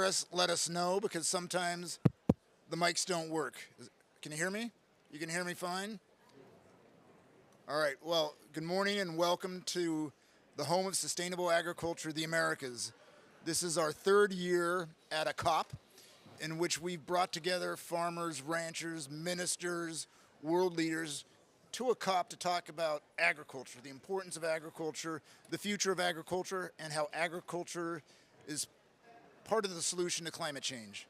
Let us know, because sometimes the mics don't work. Can you hear me? You can hear me fine? All right, well, good morning and welcome to the home of sustainable agriculture, the Americas. This is our third year at a COP in which we've brought together farmers, ranchers, ministers, world leaders to a COP to talk about agriculture, the importance of agriculture, the future of agriculture, and how agriculture is part of the solution to climate change.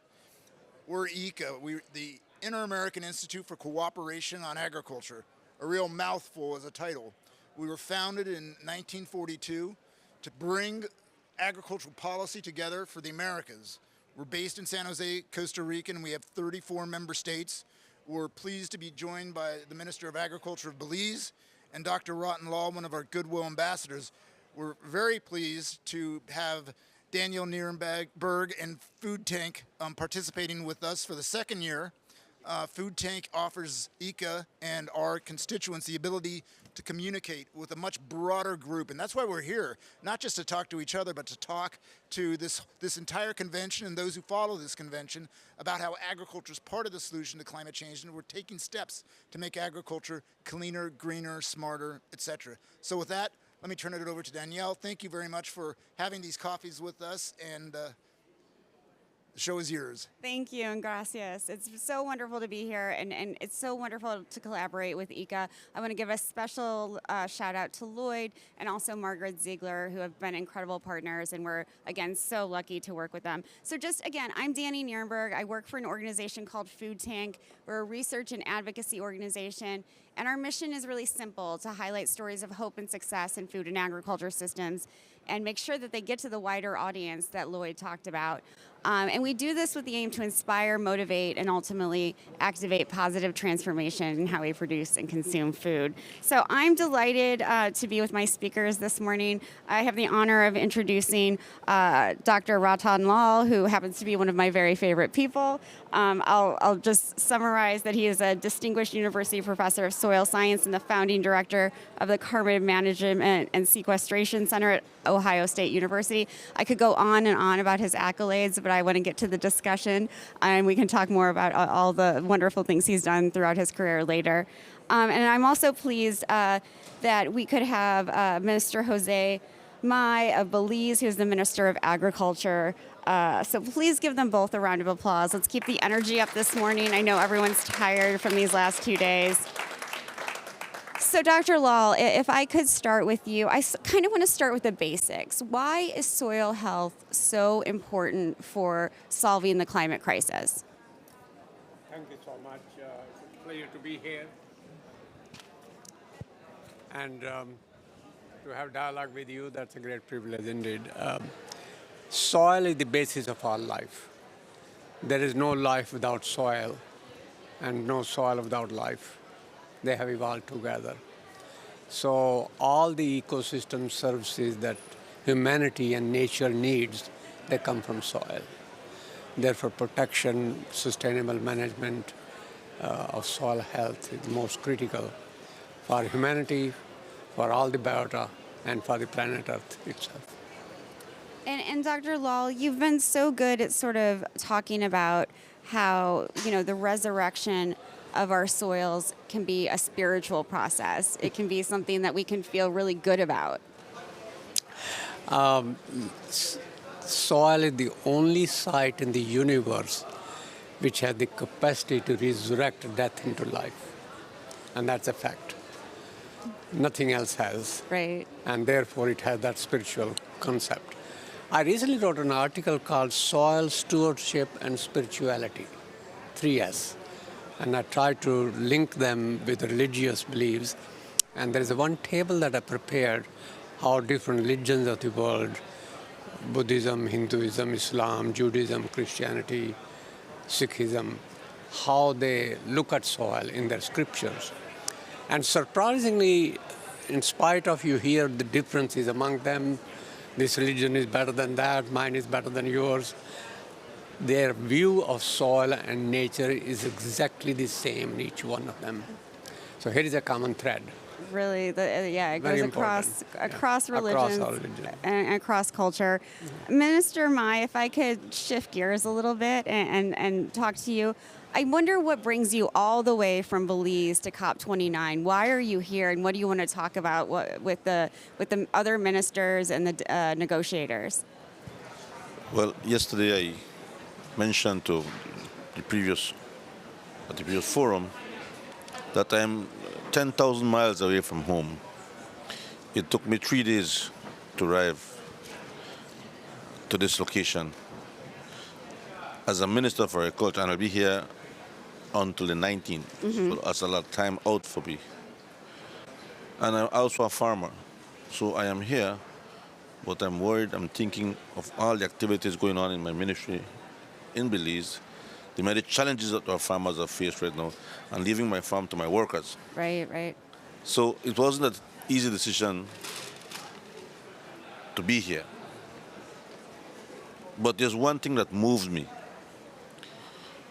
We're IICA, the Inter-American Institute for Cooperation on Agriculture, a real mouthful as a title. We were founded in 1942 to bring agricultural policy together for the Americas. We're based in San Jose, Costa Rica, and we have 34 member states. We're pleased to be joined by the Minister of Agriculture of Belize and Dr. Rattan Lal, one of our Goodwill Ambassadors. We're very pleased to have Danielle Nierenberg and Food Tank participating with us for the second year. Food Tank offers IICA and our constituents the ability to communicate with a much broader group, and that's why we're here, not just to talk to each other, but to talk to this entire convention and those who follow this convention about how agriculture is part of the solution to climate change, and we're taking steps to make agriculture cleaner, greener, smarter, etc. So with that, let me turn it over to Danielle. Thank you very much for having these coffees with us, and the show is yours. Thank you, and gracias. It's so wonderful to be here, and it's so wonderful to collaborate with IICA. I want to give a special shout out to Lloyd and also Margaret Ziegler, who have been incredible partners, and we're, again, so lucky to work with them. So just, again, I'm Dani Nierenberg. I work for an organization called Food Tank. We're a research and advocacy organization, and our mission is really simple: to highlight stories of hope and success in food and agriculture systems and make sure that they get to the wider audience that Lloyd talked about. And we do this with the aim to inspire, motivate, and ultimately activate positive transformation in how we produce and consume food. So I'm delighted to be with my speakers this morning. I have the honor of introducing Dr. Rattan Lal, who happens to be one of my very favorite people. I'll just summarize that he is a distinguished university professor of soil science and the founding director of the Carbon Management and Sequestration Center at Ohio State University. I could go on and on about his accolades, but I want to get to the discussion, and we can talk more about all the wonderful things he's done throughout his career later. And I'm also pleased that we could have Minister Jose Mai of Belize, who's the Minister of Agriculture. So please give them both a round of applause. Let's keep the energy up this morning. I know everyone's tired from these last 2 days. So Dr. Lal, if I could start with you, I kind of want to start with the basics. Why is soil health so important for solving the climate crisis? Thank you so much. It's a pleasure to be here and to have dialogue with you. That's a great privilege indeed. Soil is the basis of our life. There is no life without soil and no soil without life. They have evolved together. So all the ecosystem services that humanity and nature needs, they come from soil. Therefore, protection, sustainable management of soil health is most critical for humanity, for all the biota, and for the planet Earth itself. And Dr. Lal, you've been so good at sort of talking about how, the resurrection of our soils can be a spiritual process. It can be something that we can feel really good about. Soil is the only site in the universe which has the capacity to resurrect death into life. And that's a fact. Nothing else has. Right. And therefore it has that spiritual concept. I recently wrote an article called Soil Stewardship and Spirituality, 3S. And I tried to link them with religious beliefs. And there is one table that I prepared, how different religions of the world, Buddhism, Hinduism, Islam, Judaism, Christianity, Sikhism, how they look at soil in their scriptures. And surprisingly, in spite of you hear the differences among them, this religion is better than that, mine is better than yours, their view of soil and nature is exactly the same in each one of them. So here is a common thread. really, yeah, it Very goes important. across Yeah. religions Across all religions. and across culture. Minister Mai, if I could shift gears a little bit and talk to you, I wonder what brings you all the way from Belize to COP29. Why are you here, and what do you want to talk about with the other ministers and the negotiators? Well, yesterday I mentioned to the previous at the previous forum that I'm 10,000 miles away from home. It took me 3 days to arrive to this location. As a minister for agriculture, and I'll be here until the 19th, so that's a lot of time out for me. And I'm also a farmer, so I am here, but I'm worried, I'm thinking of all the activities going on in my ministry in Belize, the many challenges that our farmers are faced right now, and leaving my farm to my workers. Right. So it wasn't an easy decision to be here. But there's one thing that moves me.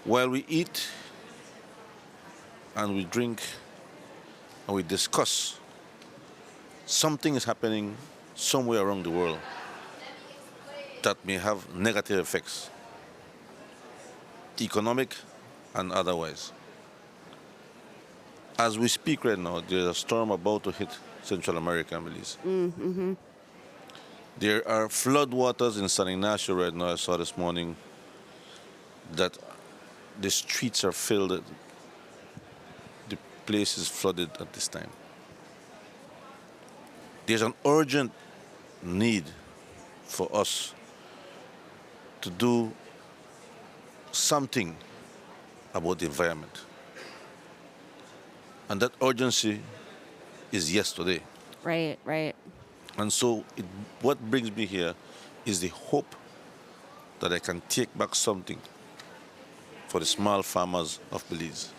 While we eat and we drink and we discuss, something is happening somewhere around the world that may have negative effects, economic and otherwise. As we speak right now, there's a storm about to hit Central America and Belize. There are floodwaters in San Ignacio right now. I saw this morning that the streets are filled, the place is flooded at this time. There's an urgent need for us to do something about the environment. And that urgency is yesterday. Right. And so what brings me here is the hope that I can take back something for the small farmers of Belize.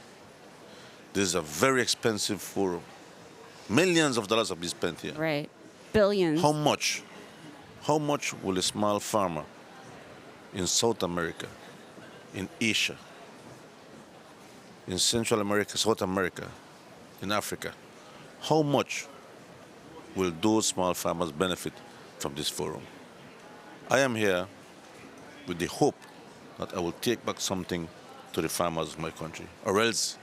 This is a very expensive forum. Millions of dollars have been spent here. Right. Billions. How much will a small farmer in South America, in Asia, in Central America, South America, in Africa, how much will those small farmers benefit from this forum? I am here with the hope that I will take back something to the farmers of my country, or else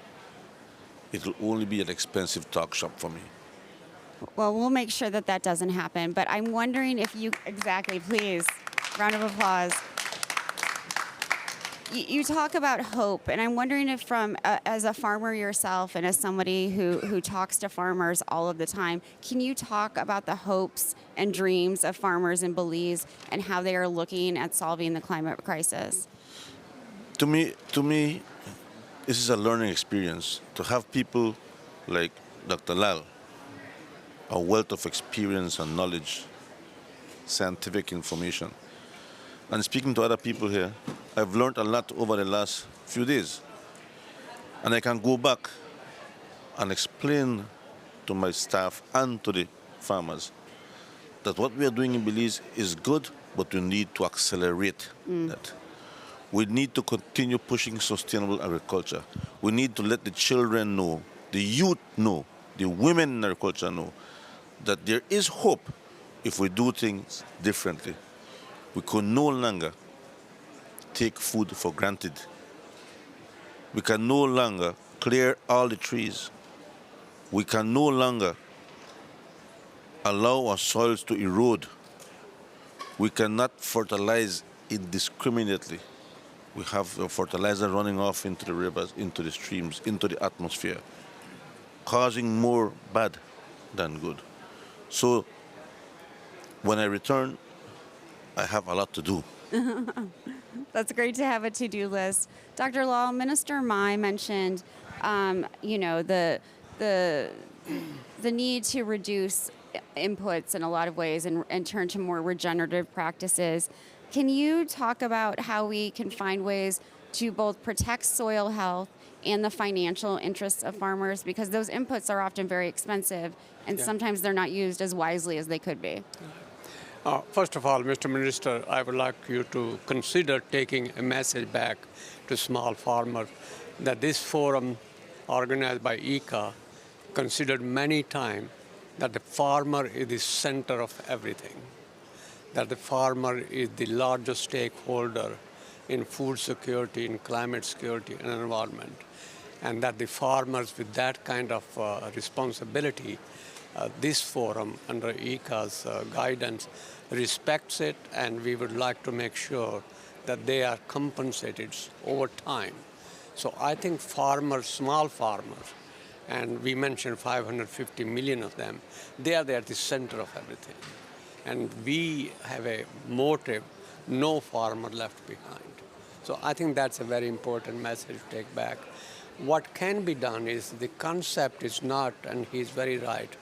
it will only be an expensive talk shop for me. Well, we'll make sure that doesn't happen. But I'm wondering if you, exactly, please, round of applause. You talk about hope, and I'm wondering if as a farmer yourself and as somebody who talks to farmers all of the time, can you talk about the hopes and dreams of farmers in Belize and how they are looking at solving the climate crisis? To me, this is a learning experience to have people like Dr. Lal, a wealth of experience and knowledge, scientific information. And speaking to other people here, I've learned a lot over the last few days. And I can go back and explain to my staff and to the farmers that what we are doing in Belize is good, but we need to accelerate that. We need to continue pushing sustainable agriculture. We need to let the children know, the youth know, the women in agriculture know that there is hope if we do things differently. We can no longer take food for granted. We can no longer clear all the trees. We can no longer allow our soils to erode. We cannot fertilize indiscriminately. We have fertilizer running off into the rivers, into the streams, into the atmosphere, causing more bad than good. So when I return, I have a lot to do. That's great to have a to-do list. Dr. Lal, Minister Mai mentioned, the need to reduce inputs in a lot of ways and turn to more regenerative practices. Can you talk about how we can find ways to both protect soil health and the financial interests of farmers? Because those inputs are often very expensive, and sometimes they're not used as wisely as they could be. First of all, Mr. Minister, I would like you to consider taking a message back to small farmers that this forum organized by IICA considered many times that the farmer is the center of everything, that the farmer is the largest stakeholder in food security, in climate security, and environment, and that the farmers with that kind of responsibility, this forum under IICA's guidance respects it, and we would like to make sure that they are compensated over time. So I think farmers, small farmers, and we mentioned 550 million of them, they are at the center of everything. And we have a motive, no farmer left behind. So I think that's a very important message to take back. What can be done is, the concept is not, and he's very right,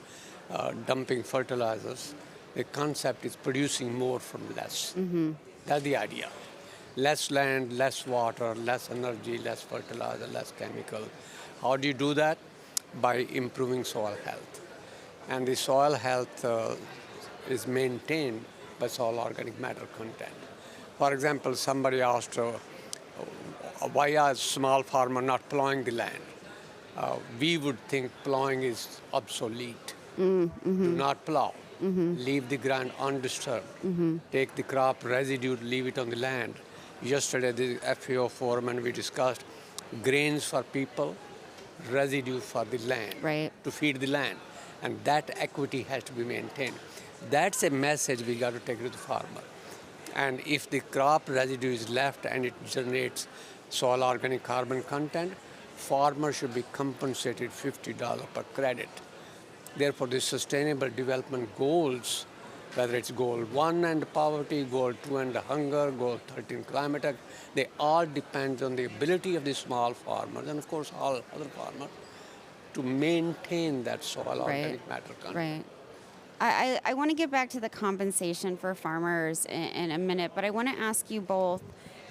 dumping fertilizers. The concept is producing more from less. That's the idea. Less land, less water, less energy, less fertilizer, less chemical. How do you do that? By improving soil health. And the soil health is maintained by soil organic matter content. For example, somebody asked, why are small farmers not plowing the land? We would think plowing is obsolete. Do not plow. Leave the ground undisturbed. Take the crop residue, leave it on the land. Yesterday, the FAO forum, and we discussed grains for people, residue for the land, Right. to feed the land. And that equity has to be maintained. That's a message we got to take to the farmer. And if the crop residue is left and it generates soil organic carbon content, farmers should be compensated $50 per credit. Therefore, the Sustainable Development Goals, whether it's Goal 1 and poverty, Goal 2 and hunger, Goal 13 climate act, they all depend on the ability of the small farmers, and of course all other farmers, to maintain that soil organic matter content. Right. I want to get back to the compensation for farmers in a minute, but I want to ask you both,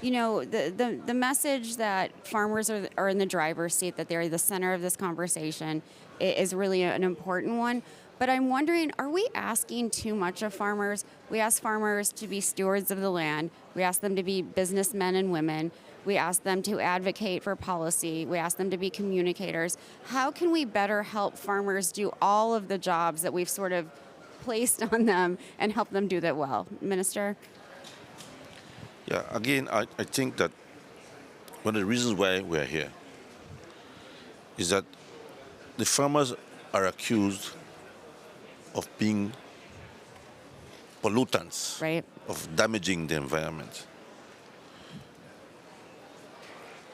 you know, the message that farmers are in the driver's seat, that they're the center of this conversation, is really an important one. But I'm wondering, are we asking too much of farmers? We ask farmers to be stewards of the land. We ask them to be businessmen and women. We ask them to advocate for policy. We ask them to be communicators. How can we better help farmers do all of the jobs that we've sort of placed on them and help them do that well? Minister? Yeah, again, I think that one of the reasons why we're here is that the farmers are accused of being pollutants, Right. of damaging the environment.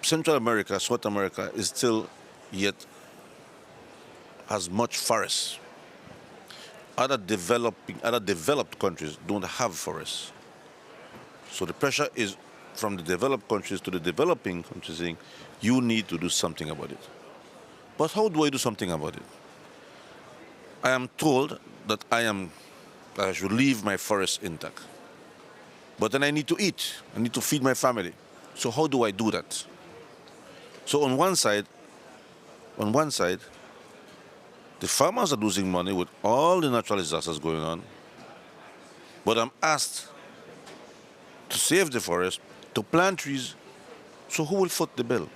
Central America, South America is still yet has much forests. Other developed countries don't have forests. So the pressure is from the developed countries to the developing countries saying, you need to do something about it. But how do I do something about it? I am told that I should leave my forest intact. But then I need to eat. I need to feed my family. So how do I do that? So on one side, the farmers are losing money with all the natural disasters going on. But I'm asked to save the forest, to plant trees. So who will foot the bill?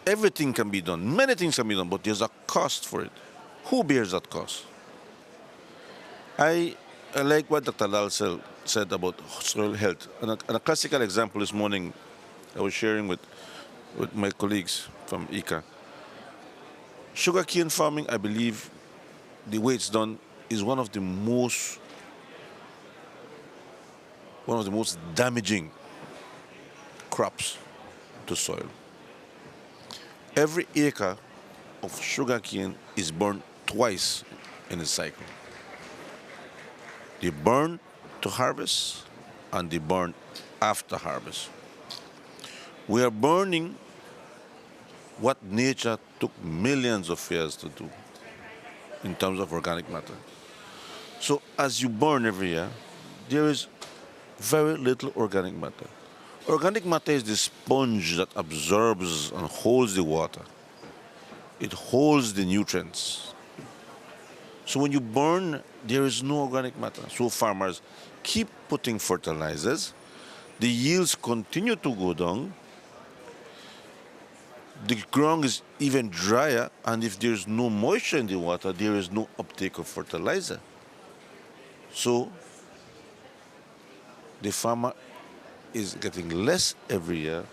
Everything can be done. Many things can be done, but there's a cost for it. Who bears that cost? I like what Dr. Lal said about soil health. And a classical example this morning I was sharing with my colleagues from IICA. Sugarcane farming, I believe, the way it's done, is one of the most damaging crops to soil. Every acre of sugarcane is burned twice in a cycle. They burn to harvest and they burn after harvest. We are burning what nature took millions of years to do in terms of organic matter. So as you burn every year, there is very little organic matter. Organic matter is the sponge that absorbs and holds the water. It holds the nutrients. So when you burn, there is no organic matter. So farmers keep putting fertilizers. The yields continue to go down. the ground is even drier, and if there's no moisture in the water, there is no uptake of fertilizer. So the farmer is getting less every year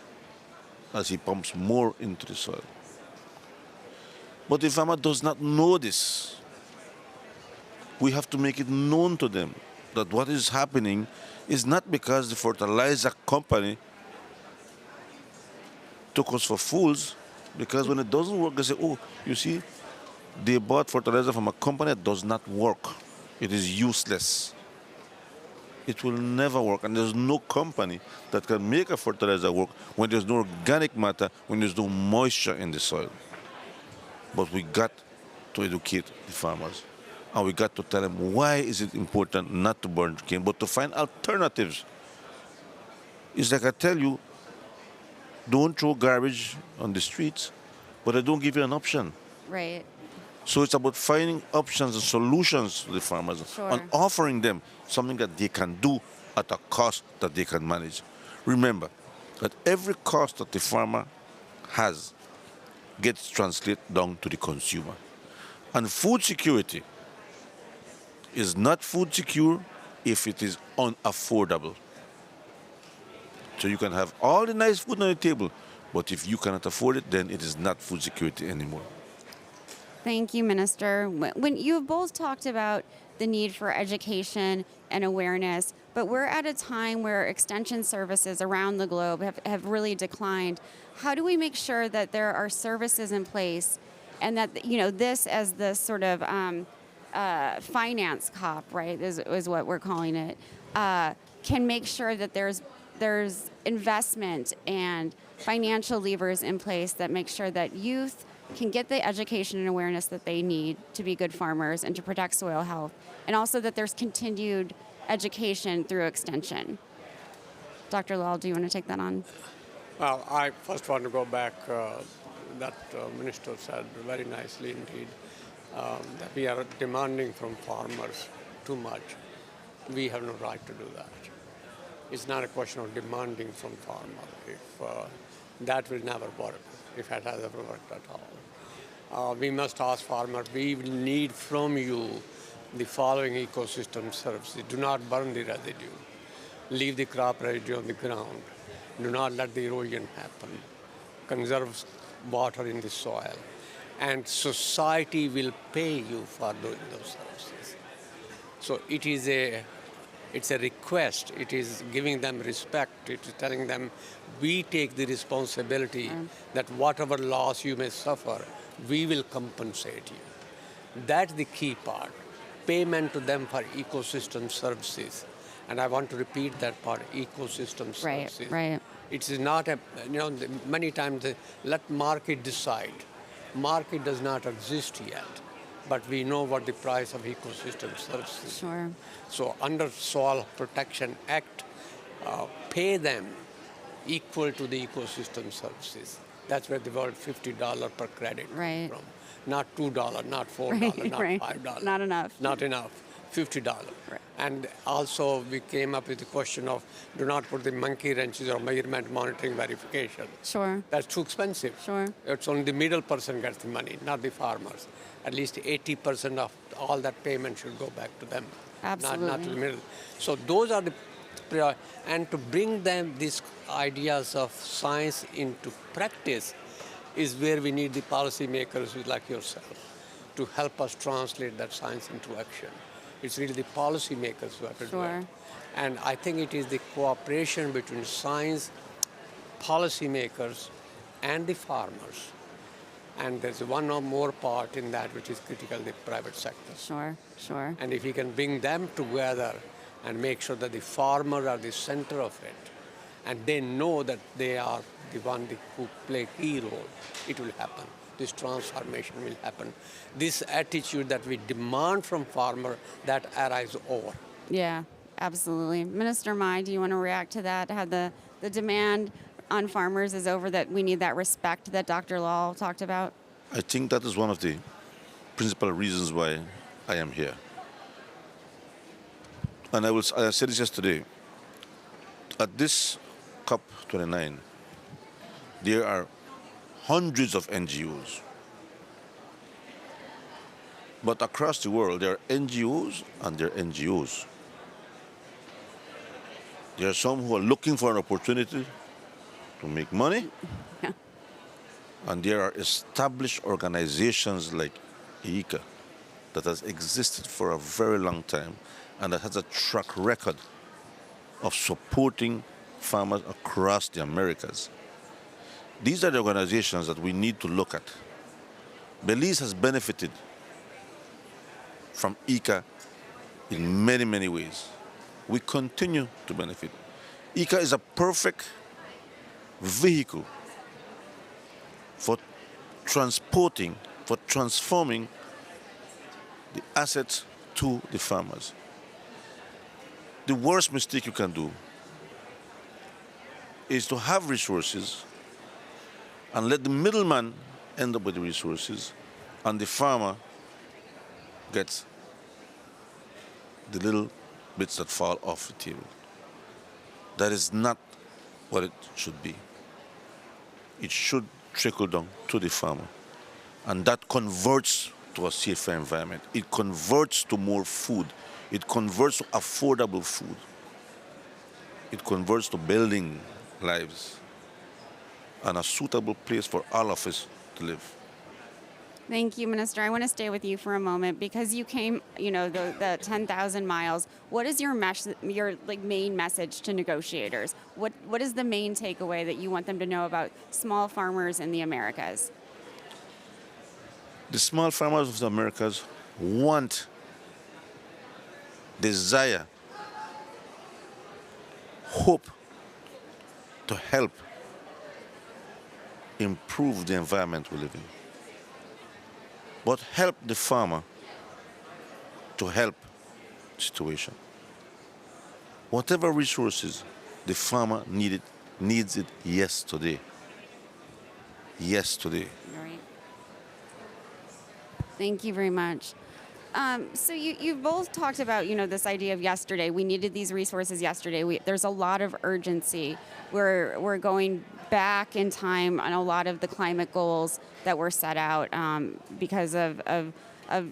as he pumps more into the soil. But the farmer does not know this. We have to make it known to them that what is happening is not because the fertilizer company took us for fools, because when it doesn't work, they say, oh, you see, they bought fertilizer from a company that does not work. It is useless. It will never work, and there's no company that can make a fertilizer work when there's no organic matter, when there's no moisture in the soil. But we got to educate the farmers, and we got to tell them why is it important not to burn cane, but to find alternatives. It's like I tell you, don't throw garbage on the streets, but I don't give you an option. Right. So it's about finding options and solutions to the farmers Sure. and offering them something that they can do at a cost that they can manage. Remember that every cost that the farmer has gets translated down to the consumer. And food security is not food secure if it is unaffordable. So you can have all the nice food on the table, but if you cannot afford it, then it is not food security anymore. Thank you, Minister. When you've both talked about the need for education and awareness, but we're at a time where extension services around the globe have really declined. How do we make sure that there are services in place and that, you know, this as the sort of finance COP, right, is what we're calling it, can make sure that there's investment and financial levers in place that make sure that youth can get the education and awareness that they need to be good farmers and to protect soil health, and also that there's continued education through extension. Dr. Lal, do you want to take that on? Well, I first want to go back, that Minister said very nicely indeed, that we are demanding from farmers too much. We have no right to do that. It's not a question of demanding from farmers. That will never work, if it has ever worked at all. We must ask farmers, we will need from you the following ecosystem services. Do not burn the residue. Leave the crop residue on the ground. Do not let the erosion happen. Conserve water in the soil. And society will pay you for doing those services. So it's a request. It is giving them respect. It is telling them, we take the responsibility that whatever loss you may suffer, we will compensate you. That's the key part. Payment to them for ecosystem services. And I want to repeat that part, ecosystem services. Right. It is not many times let market decide. Market does not exist yet, but we know what the price of ecosystem services. Sure. So under Soil Protection Act, pay them equal to the ecosystem services. That's where the word $50 per credit comes from. Not $2, not $4, not $5. Not enough. Not enough. $50. Right. And also we came up with the question of do not put the monkey wrenches or measurement monitoring verification. Sure. That's too expensive. Sure. It's only the middle person gets the money, not the farmers. At least 80% of all that payment should go back to them. Absolutely. Not to the middle. So those are the and to bring them these ideas of science into practice is where we need the policymakers like yourself to help us translate that science into action. It's really the policymakers who have to do it. And I think it is the cooperation between science, policymakers, and the farmers. And there's one or more part in that which is critical, the private sector. Sure. And if we can bring them together and make sure that the farmers are the center of it, and they know that they are the one who play a key role, it will happen. This transformation will happen. This attitude that we demand from farmer, that era is over. Yeah, absolutely. Minister Mai, do you want to react to that? How the demand on farmers is over, that we need that respect that Dr. Lal talked about? I think that is one of the principal reasons why I am here. And I said this yesterday. At this COP29, there are hundreds of NGOs. But across the world, there are NGOs and there are NGOs. There are some who are looking for an opportunity to make money. Yeah. And there are established organizations like IICA that has existed for a very long time and that has a track record of supporting farmers across the Americas. These are the organizations that we need to look at. Belize has benefited from IICA in many, many ways. We continue to benefit. IICA is a perfect vehicle for transporting, for transforming the assets to the farmers. The worst mistake you can do is to have resources and let the middleman end up with the resources and the farmer gets the little bits that fall off the table. That is not what it should be. It should trickle down to the farmer. And that converts to a safer environment. It converts to more food. It converts to affordable food. It converts to building lives and a suitable place for all of us to live. Thank you, Minister. I want to stay with you for a moment because you came, the 10,000 miles. What is your main message to negotiators? What is the main takeaway that you want them to know about small farmers in the Americas? The small farmers of the Americas want, desire, hope to help improve the environment we live in. But help the farmer to help the situation. Whatever resources the farmer needs it yesterday. Yesterday. Right. Thank you very much. So you both talked about, this idea of yesterday. We needed these resources yesterday. There's a lot of urgency. We're going back in time on a lot of the climate goals that were set out because of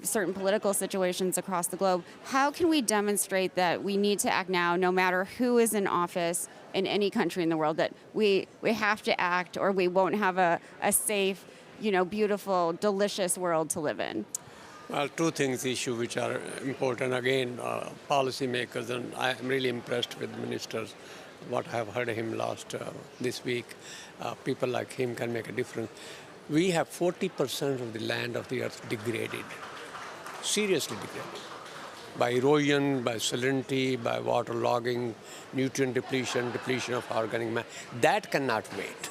certain political situations across the globe. How can we demonstrate that we need to act now, no matter who is in office in any country in the world, that we have to act or we won't have a safe, beautiful, delicious world to live in? Well, two things issue which are important. Again, policymakers, and I am really impressed with ministers, what I have heard him this week. People like him can make a difference. We have 40% of the land of the earth degraded, seriously degraded, by erosion, by salinity, by water logging, nutrient depletion of organic matter. That cannot wait.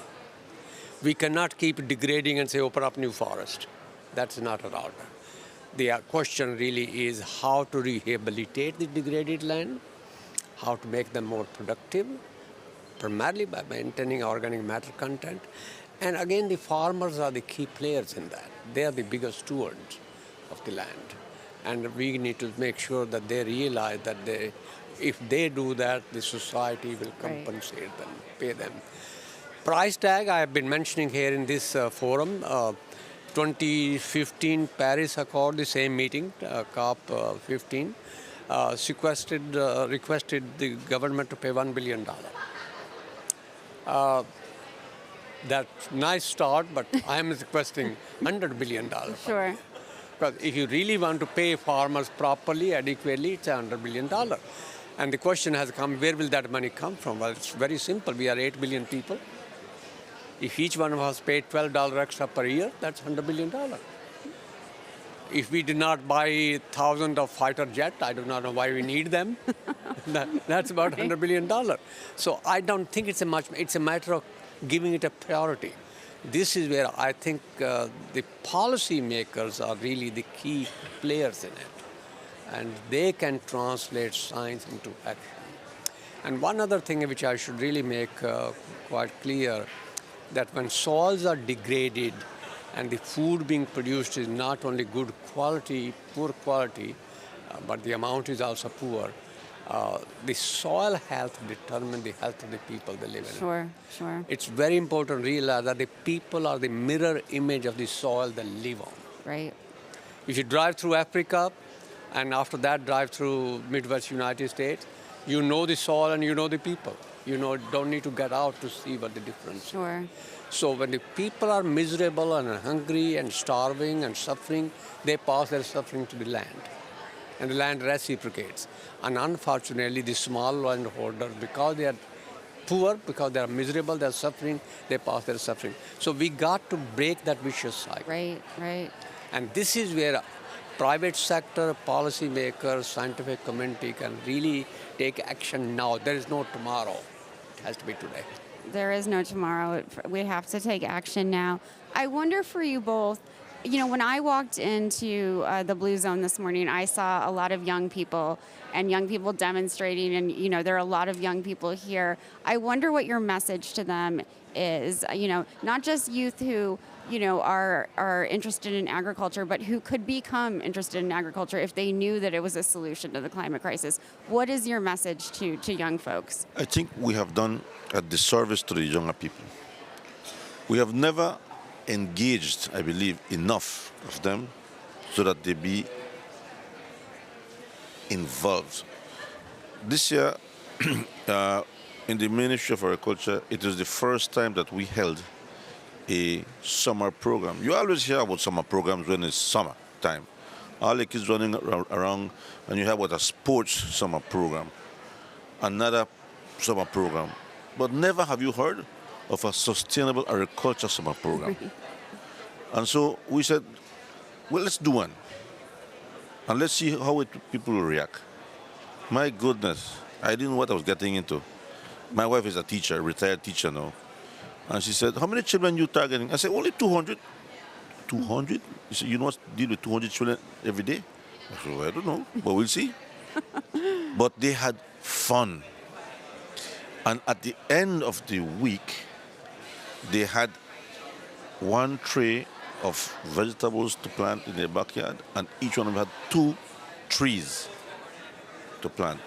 We cannot keep degrading and say, open up new forest. That's not at all. The question really is how to rehabilitate the degraded land, how to make them more productive, primarily by maintaining organic matter content. And again, the farmers are the key players in that. They are the biggest stewards of the land. And we need to make sure that they realize that if they do that, the society will compensate them, pay them. Price tag, I have been mentioning here in this forum. 2015 Paris Accord, the same meeting, COP29, requested the government to pay $1 billion. That's nice start, but I am requesting $100 billion. Sure. Because if you really want to pay farmers properly, adequately, it's $100 billion. And the question has come, where will that money come from? Well, it's very simple. We are 8 billion people. If each one of us paid $12 extra per year, that's $100 billion. If we did not buy thousands of fighter jets, I do not know why we need them. That's about $100 billion. So I don't think it's a matter of giving it a priority. This is where I think the policy makers are really the key players in it. And they can translate science into action. And one other thing which I should really make quite clear, that when soils are degraded and the food being produced is not only good quality, poor quality, but the amount is also poor, the soil health determines the health of the people they live in. Sure, sure. It's very important to realize that the people are the mirror image of the soil they live on. Right. If you drive through Africa and after that drive through Midwest United States, you know the soil and you know the people. You know, don't need to get out to see what the difference is. Sure. So when the people are miserable and hungry and starving and suffering, they pass their suffering to the land. And the land reciprocates. And unfortunately, the small landholders, because they are poor, because they are miserable, they are suffering, they pass their suffering. So we got to break that vicious cycle. Right, right. And this is where private sector, policymakers, scientific community can really take action now. There is no tomorrow. It has to be today. There is no tomorrow. We have to take action now. I wonder for you both, you know, when I walked into the Blue Zone this morning, I saw a lot of young people and young people demonstrating, and, you know, there are a lot of young people here. I wonder what your message to them is, you know, not just youth who, you know, are interested in agriculture, but who could become interested in agriculture if they knew that it was a solution to the climate crisis. What is your message to young folks? I think we have done a disservice to the younger people. We have never engaged, I believe, enough of them so that they be involved. This year, in the Ministry of Agriculture, it is the first time that we held a summer program. You always hear about summer programs when it's summer time. All the kids running around, and you have what a sports summer program, another summer program. But never have you heard of a sustainable agriculture summer program. And so we said, well, let's do one. And let's see how people will react. My goodness, I didn't know what I was getting into. My wife is a teacher, a retired teacher now. And she said, how many children are you targeting? I said, only 200. 200? She said, you know what, deal with 200 children every day? I said, well, I don't know, but we'll see. But they had fun. And at the end of the week, they had one tray of vegetables to plant in their backyard, and each one of them had 2 trees to plant.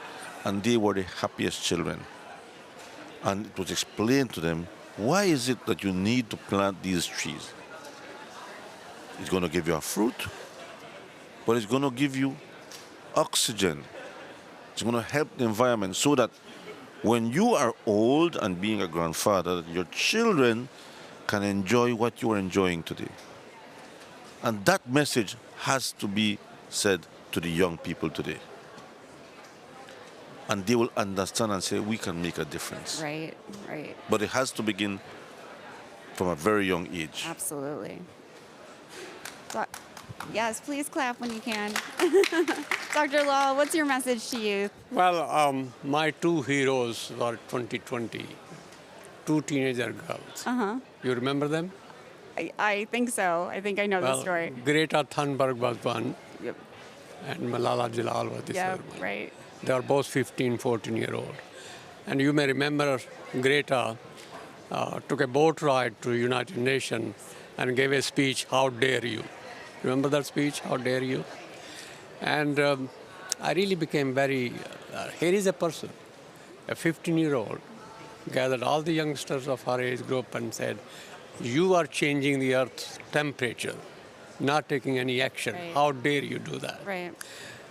And they were the happiest children. And it was explained to them, why is it that you need to plant these trees? It's going to give you a fruit, but it's going to give you oxygen. It's going to help the environment so that when you are old and being a grandfather, your children can enjoy what you are enjoying today. And that message has to be said to the young people today. And they will understand and say, we can make a difference. Right, right. But it has to begin from a very young age. Absolutely. So, yes, please clap when you can. Dr. Lal, what's your message to youth? Well, my 2 heroes were 2020, 2 teenager girls. Uh-huh. You remember them? I think so. I think I know the story. Greta Thunberg was one, Yep. and Malala Jalal was the Yeah, third one. right. They are both 15, 14-year-old. And you may remember Greta took a boat ride to United Nations and gave a speech, how dare you? Remember that speech, how dare you? And I really became very, here is a person, a 15-year-old, gathered all the youngsters of her age group and said, you are changing the Earth's temperature, not taking any action. Right. How dare you do that? Right.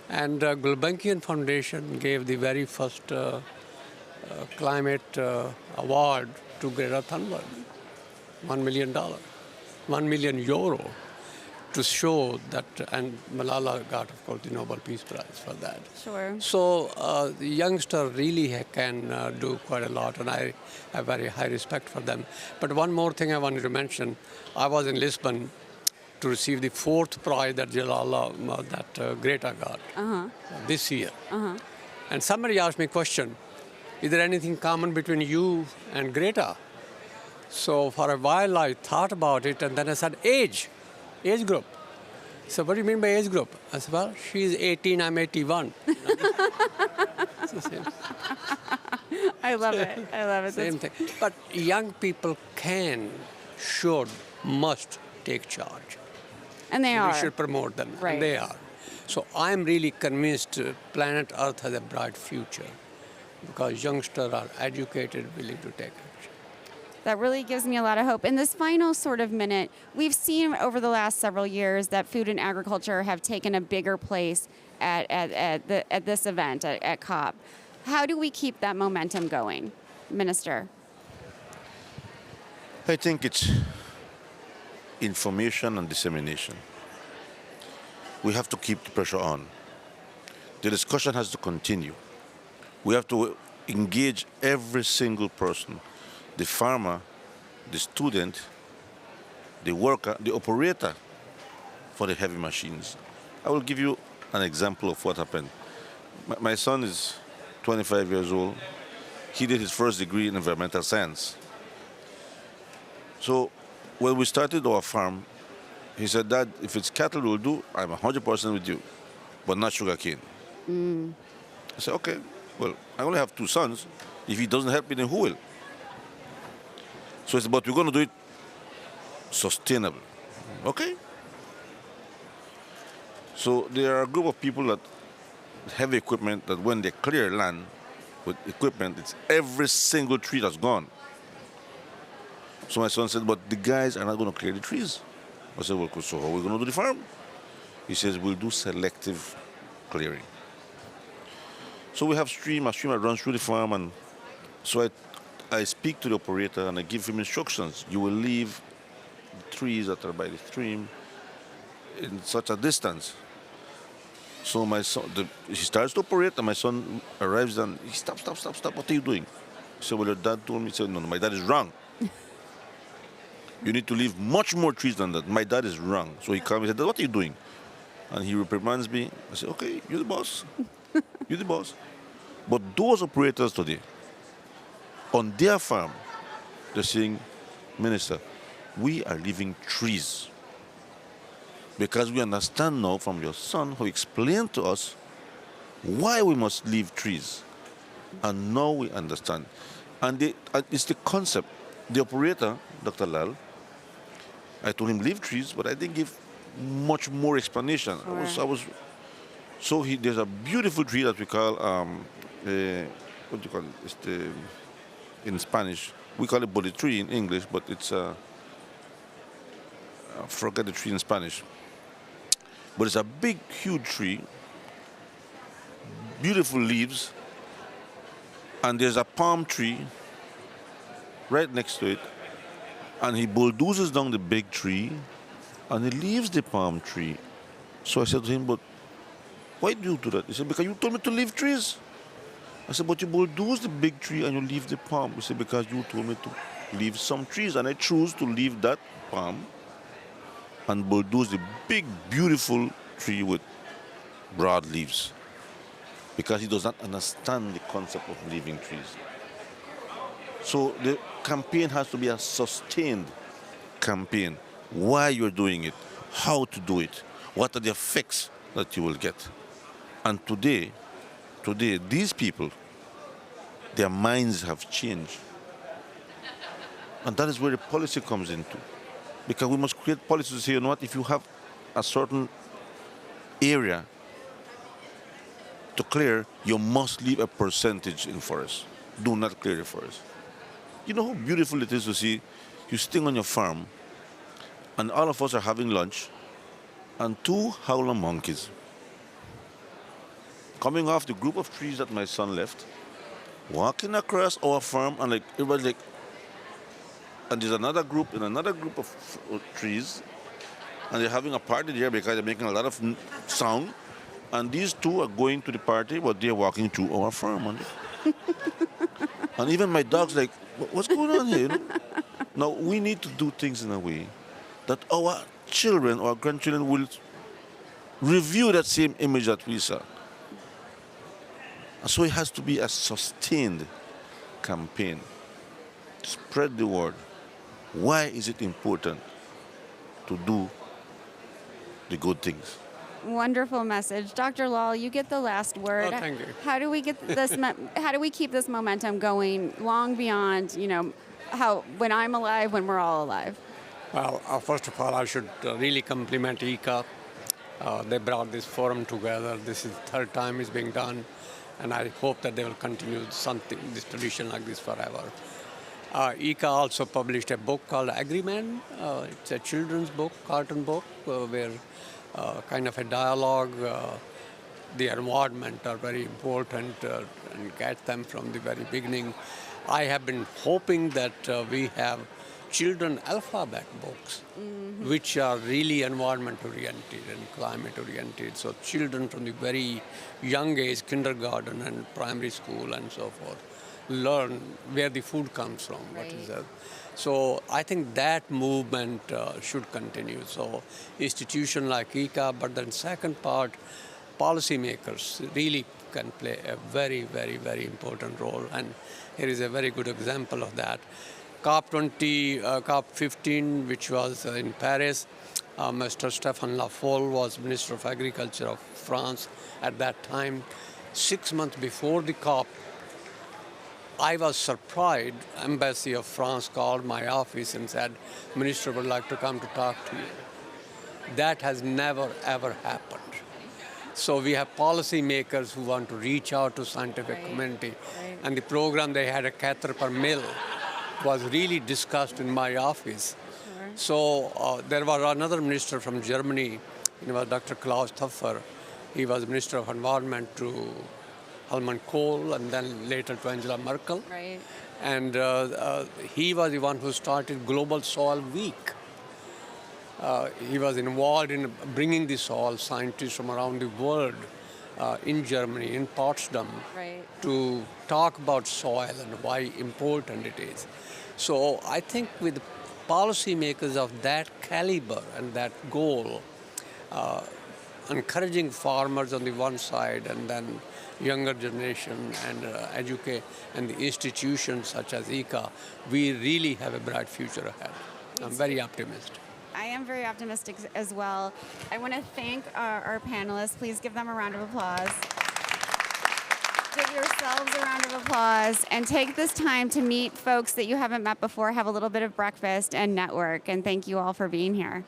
And Gulbenkian Foundation gave the very first climate award to Greta Thunberg, $1 million, €1 million to show that, and Malala got, of course, the Nobel Peace Prize for that. Sure. So the youngster really can do quite a lot, and I have very high respect for them. But one more thing I wanted to mention, I was in Lisbon to receive the 4th prize that Greta got this year. And somebody asked me a question, is there anything common between you and Greta? So for a while I thought about it, and then I said, age group. So what do you mean by age group? I said, well, she's 18, I'm 81. It's the same. I love it. I love it. Same thing. But young people can, should, must take charge. And they are. We should promote them, Right. and they are. So I'm really convinced planet Earth has a bright future because youngsters are educated, willing to take action. That really gives me a lot of hope. In this final sort of minute, we've seen over the last several years that food and agriculture have taken a bigger place at this event, at COP. How do we keep that momentum going, Minister? I think it's information and dissemination. We have to keep the pressure on. The discussion has to continue. We have to engage every single person, the farmer, the student, the worker, the operator for the heavy machines. I will give you an example of what happened. My son is 25 years old. He did his first degree in environmental science. So when we started our farm, he said, Dad, if it's cattle we'll do, I'm 100% with you, but not sugarcane. I said, okay, well, I only have 2 sons. If he doesn't help me, then who will? So it's about we're going to do it sustainable. Okay? So there are a group of people that have equipment that when they clear land with equipment, it's every single tree that's gone. So my son said, but the guys are not going to clear the trees. I said, well, so how are we going to do the farm? He says, we'll do selective clearing. So we have a stream that runs through the farm, and so I speak to the operator and I give him instructions. You will leave the trees that are by the stream in such a distance. So my son, he starts to operate, and my son arrives and he stop. What are you doing? I said, well, your dad told me. He said, no, my dad is wrong. You need to leave much more trees than that. My dad is wrong. So he comes and said, what are you doing? And he reprimands me. I said, okay, you're the boss. You're the boss. But those operators today, on their farm, they're saying, Minister, we are leaving trees. Because we understand now from your son who explained to us why we must leave trees. And now we understand. And it's the concept. The operator, Dr. Lal, I told him leave trees, but I didn't give much more explanation. Sure. There's a beautiful tree that we call, what do you call it? It's in Spanish. We call it bullet tree in English, but it's, I forget the tree in Spanish. But it's a big, huge tree, beautiful leaves, and there's a palm tree right next to it, and he bulldozes down the big tree, and he leaves the palm tree. So I said to him, but why do you do that? He said, because you told me to leave trees. I said, but you bulldoze the big tree and you leave the palm. He said, because you told me to leave some trees, and I choose to leave that palm and bulldoze the big, beautiful tree with broad leaves, because he does not understand the concept of leaving trees. So the campaign has to be a sustained campaign. Why you're doing it, how to do it, what are the effects that you will get. And today, these people, their minds have changed. And that is where the policy comes into. Because we must create policies to say, you know what, if you have a certain area to clear, you must leave a percentage in forest. Do not clear the forest. You know how beautiful it is to see you sitting on your farm and all of us are having lunch and 2 howler monkeys coming off the group of trees that my son left, walking across our farm, and like everybody's like, and there's another group in another group of trees, and they're having a party there because they're making a lot of sound, and these 2 are going to the party, but they're walking through our farm. And even my dog's like, what's going on here? You know? Now, we need to do things in a way that our children or grandchildren will review that same image that we saw. And so it has to be a sustained campaign. Spread the word. Why is it important to do the good things? Wonderful message, Dr. Lal. You get the last word. Oh, thank you. How do we get this? How do we keep this momentum going long beyond, how when I'm alive, when we're all alive? Well, first of all, I should really compliment IICA They brought this forum together. This is the third time it's being done, and I hope that they will continue this tradition like this forever. IICA also published a book called Agreement. It's a children's book, cartoon book, where kind of a dialogue. The environment are very important and get them from the very beginning. I have been hoping that we have children alphabet books, which are really environment oriented and climate oriented. So children from the very young age, kindergarten and primary school and so forth, learn where the food comes from. Right. What is that? So I think that movement should continue. So institution like IICA, but then second part, policymakers really can play a very, very, very important role. And here is a very good example of that. COP15, which was in Paris, Mr. Stéphane Le Foll was Minister of Agriculture of France at that time. 6 months before the COP, I was surprised. Embassy of France called my office and said, Minister would like to come to talk to you. That has never, ever happened. So we have policymakers who want to reach out to scientific community. Right. And the program they had at Qatar per mill was really discussed in my office. Sure. So there was another minister from Germany, it was Dr. Klaus Töpfer. He was Minister of Environment to Helmut Kohl and then later to Angela Merkel. Right. And he was the one who started Global Soil Week. He was involved in bringing the soil scientists from around the world in Germany, in Potsdam, Right. to talk about soil and why important it is. So I think with policymakers of that caliber and that goal, encouraging farmers on the one side and then younger generation and educate and the institutions such as IICA, we really have a bright future ahead. I'm very optimistic. I am very optimistic as well. I want to thank our panelists. Please give them a round of applause. Give yourselves a round of applause and take this time to meet folks that you haven't met before, have a little bit of breakfast and network. And thank you all for being here.